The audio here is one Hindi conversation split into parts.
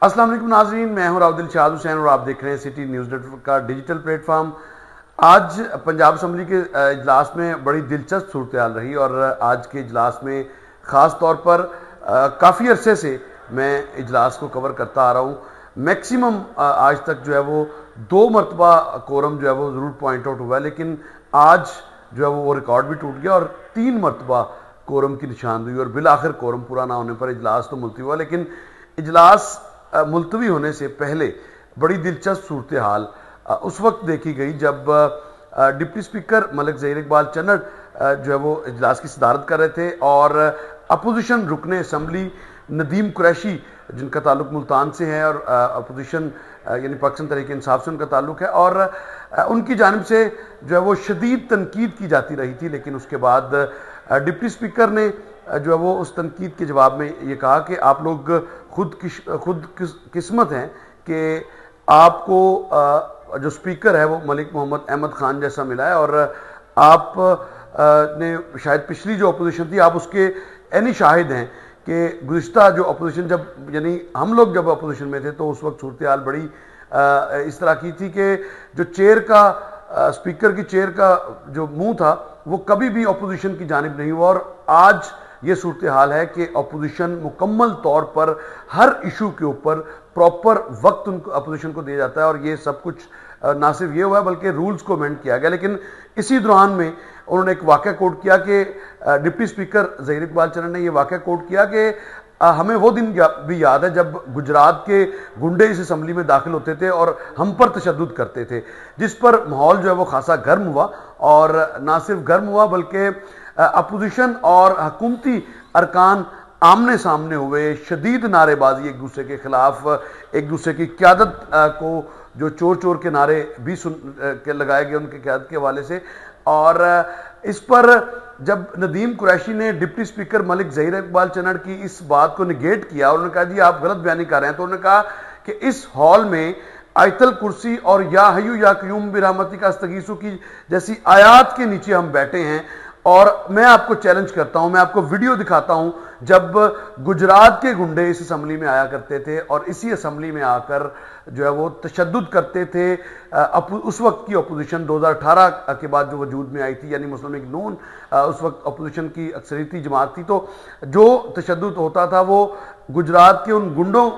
अस्सलाम वालेकुम नाज़रीन, मैं हूं राउदिल शाद हुसैन और आप देख रहे हैं सिटी न्यूज़ नेटवर्क का डिजिटल प्लेटफॉर्म। आज पंजाब असम्बली के इजलास में बड़ी दिलचस्प सूरत हाल रही और आज के इजलास में ख़ास तौर पर काफ़ी अरसे से मैं इजलास को कवर करता आ रहा हूँ। मैक्सिमम आज तक जो है वो 2 मरतबा कोरम जो है वो ज़रूर पॉइंट आउट हुआ है, लेकिन आज जो है वो रिकॉर्ड भी टूट गया और 3 मरतबा कोरम की निशानदेही हुई और बिल आखिर कोरम पूरा ना होने पर इजलास तो मुलतवी हुआ। लेकिन इजलास मुलतवी होने से पहले बड़ी दिलचस्प सूरत हाल उस वक्त देखी गई जब डिप्टी स्पीकर मलिक ज़हीर इकबाल चन्नड़ जो है वो इजलास की सदारत कर रहे थे और अपोजिशन रुकने असम्बली नदीम कुरैशी जिनका ताल्लुक मुल्तान से है और अपोजिशन यानी पाकिस्तान तहरीक इंसाफ से उनका ताल्लुक है और उनकी जानिब से जो है वो शदीद तनकीद की जाती रही थी। लेकिन उसके बाद डिप्टी स्पीकर ने जो है वो उस तनकीद के जवाब में ये कहा कि आप लोग खुद किस्मत हैं कि आपको जो स्पीकर है वो मलिक मोहम्मद अहमद खान जैसा मिला है और आप ने शायद पिछली जो अपोजिशन थी आप उसके यानी शाहिद हैं कि गुज़िश्ता जो अपोजिशन जब यानी हम लोग जब अपोजिशन में थे तो उस वक्त सूरत हाल बड़ी इस तरह की थी कि जो चेयर का स्पीकर की चेयर का जो मुंह था वो कभी भी अपोजिशन की जानिब नहीं हुआ। और आज ये सूरत हाल है कि अपोजिशन मुकम्मल तौर पर हर इशू के ऊपर प्रॉपर वक्त उनको अपोजिशन को दिया जाता है और ये सब कुछ ना सिर्फ ये हुआ है बल्कि रूल्स को अमेंड किया गया। लेकिन इसी दौरान में उन्होंने एक वाक़या कोट किया कि डिप्टी स्पीकर ज़हीर इकबाल चन्नड़ ने यह वाक़या कोट किया कि हमें वो दिन भी याद है जब गुजरात के गुंडे इस असम्बली में दाखिल होते थे और हम पर तशद्दुद करते थे, जिस पर माहौल जो है वो खासा गर्म हुआ और ना सिर्फ गर्म हुआ बल्कि अपोजिशन और हुकूमती अरकान आमने सामने हुए, शदीद नारेबाजी एक दूसरे के खिलाफ, एक दूसरे की क़यादत को जो चोर चोर के नारे भी लगाए गए उनके क़यादत के हवाले से। और इस पर जब नदीम कुरैशी ने डिप्टी स्पीकर मलिक ज़हीर इकबाल चन्नड़ की इस बात को निगेट किया, उन्होंने कहा जी आप गलत बयानी कर रहे हैं, तो उन्होंने कहा कि इस हॉल में आयतल कुर्सी और या हय्यू या क़य्यूम बिरहमतिक अस्तगीसु की जैसी आयात के नीचे हम बैठे हैं और मैं आपको चैलेंज करता हूं, मैं आपको वीडियो दिखाता हूं जब गुजरात के गुंडे इस असम्बली में आया करते थे और इसी असम्बली में आकर जो है वो तशद्दुद करते थे। उस वक्त की अपोजिशन 2018 के बाद जो वजूद में आई थी यानी मुस्लिम लीग नून उस वक्त अपोजिशन की अक्सरियती जमात थी, तो जो तशद्दुद होता था वो गुजरात के उन गुंडों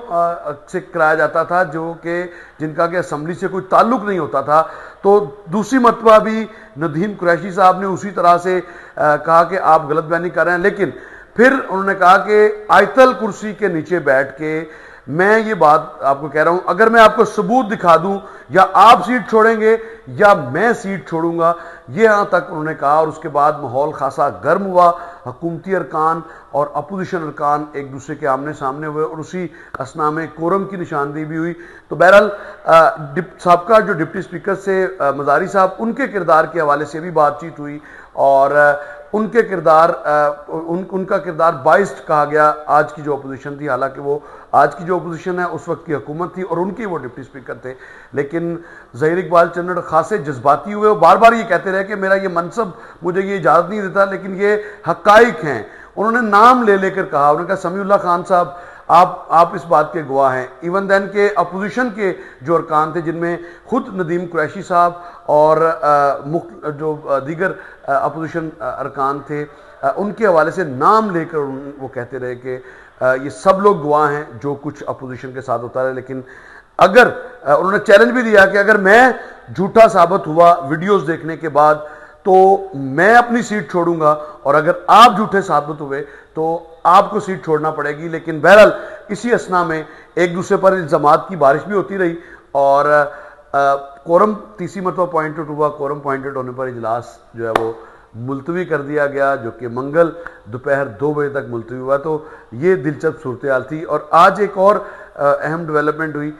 से कराया जाता था जो कि जिनका कि असम्बली से कोई ताल्लुक नहीं होता था। तो दूसरी मरतबा भी नदीम कुरैशी साहब ने उसी तरह से कहा कि आप गलत बयानी कर रहे हैं, लेकिन फिर उन्होंने कहा कि आयतल कुर्सी के नीचे बैठ के मैं ये बात आपको कह रहा हूं, अगर मैं आपको सबूत दिखा दूं या आप सीट छोड़ेंगे या मैं सीट छोड़ूंगा, ये यहां तक उन्होंने कहा। और उसके बाद माहौल खासा गर्म हुआ, हुकूमती अरकान और अपोजिशन अरकान एक दूसरे के आमने सामने हुए और उसी असना में कोरम की निशानदेही भी हुई। तो बहरहाल साबका जो डिप्टी स्पीकर से मजारी साहब उनके किरदार के हवाले से भी बातचीत हुई और उनके किरदार उनका किरदार बाइस्ड कहा गया आज की जो अपोजिशन थी। हालांकि वो आज की जो अपोजिशन है उस वक्त की हुकूमत थी और उनके वो डिप्टी स्पीकर थे, लेकिन ज़हीर इकबाल चन्नड़ खासे जज्बाती हुए। वो बार बार ये कहते रहे कि मेरा ये मनसब मुझे ये इजाज़त नहीं देता, लेकिन ये हकाइक हैं। उन्होंने नाम ले लेकर कहा, उन्होंने कहा समीउल्लाह खान साहब आप इस बात के गवाह हैं। इवन देन के अपोजिशन के जो अरकान थे जिनमें खुद नदीम कुरैशी साहब और जो दीगर अपोजिशन अरकान थे उनके हवाले से नाम लेकर वो कहते रहे कि ये सब लोग गवाह हैं जो कुछ अपोजिशन के साथ होता रहे। लेकिन अगर उन्होंने चैलेंज भी दिया कि अगर मैं झूठा साबित हुआ वीडियोस देखने के बाद तो मैं अपनी सीट छोड़ूंगा और अगर आप झूठे साबित हुए तो आपको सीट छोड़ना पड़ेगी। लेकिन बहरहाल इसी असना में एक दूसरे पर इल्जामात की बारिश भी होती रही और कोरम तीसरी मरतबा पॉइंट आउट हुआ। कोरम पॉइंट आउट होने पर इजलास जो है वो मुलतवी कर दिया गया, जो कि मंगल दोपहर 2 बजे तक मुलतवी हुआ। तो ये दिलचस्प सूरत हाल थी। और आज एक और अहम डेवलपमेंट हुई।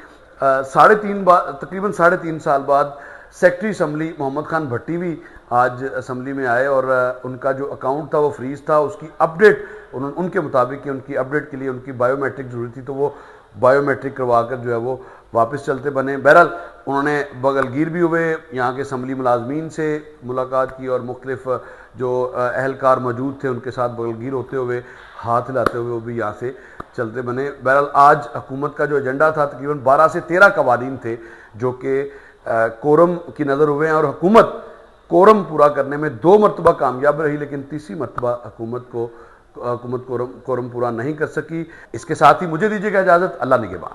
तकरीबन 3.5 साल बाद सेक्रेटरी असम्बली मोहम्मद खान भट्टी भी आज असम्बली में आए और उनका जो अकाउंट था वो फ्रीज था, उसकी अपडेट उनके मुताबिक कि उनकी अपडेट के लिए उनकी बायोमेट्रिक ज़रूरी थी, तो वो बायोमेट्रिक करवा कर जो है वो वापस चलते बने। बहरहाल उन्होंने बगलगीर भी हुए, यहाँ के असम्बली मुलाजमीन से मुलाकात की और मुख्तलिफ जो अहलकार मौजूद थे उनके साथ बगलगीर होते हुए, हाथ हिलाते हुए वो भी यहाँ से चलते बने। बहरहाल आज हुकूमत का जो एजेंडा था तकरीबन 12 से 13 कवानीन थे जो कि कोरम की नज़र हुए हैं और हुकूमत कोरम पूरा करने में 2 मरतबा कामयाब रही, लेकिन तीसरी मरतबा हुकूमत कोरम पूरा नहीं कर सकी। इसके साथ ही मुझे दीजिएगा इजाज़त। अल्लाह निगहबान।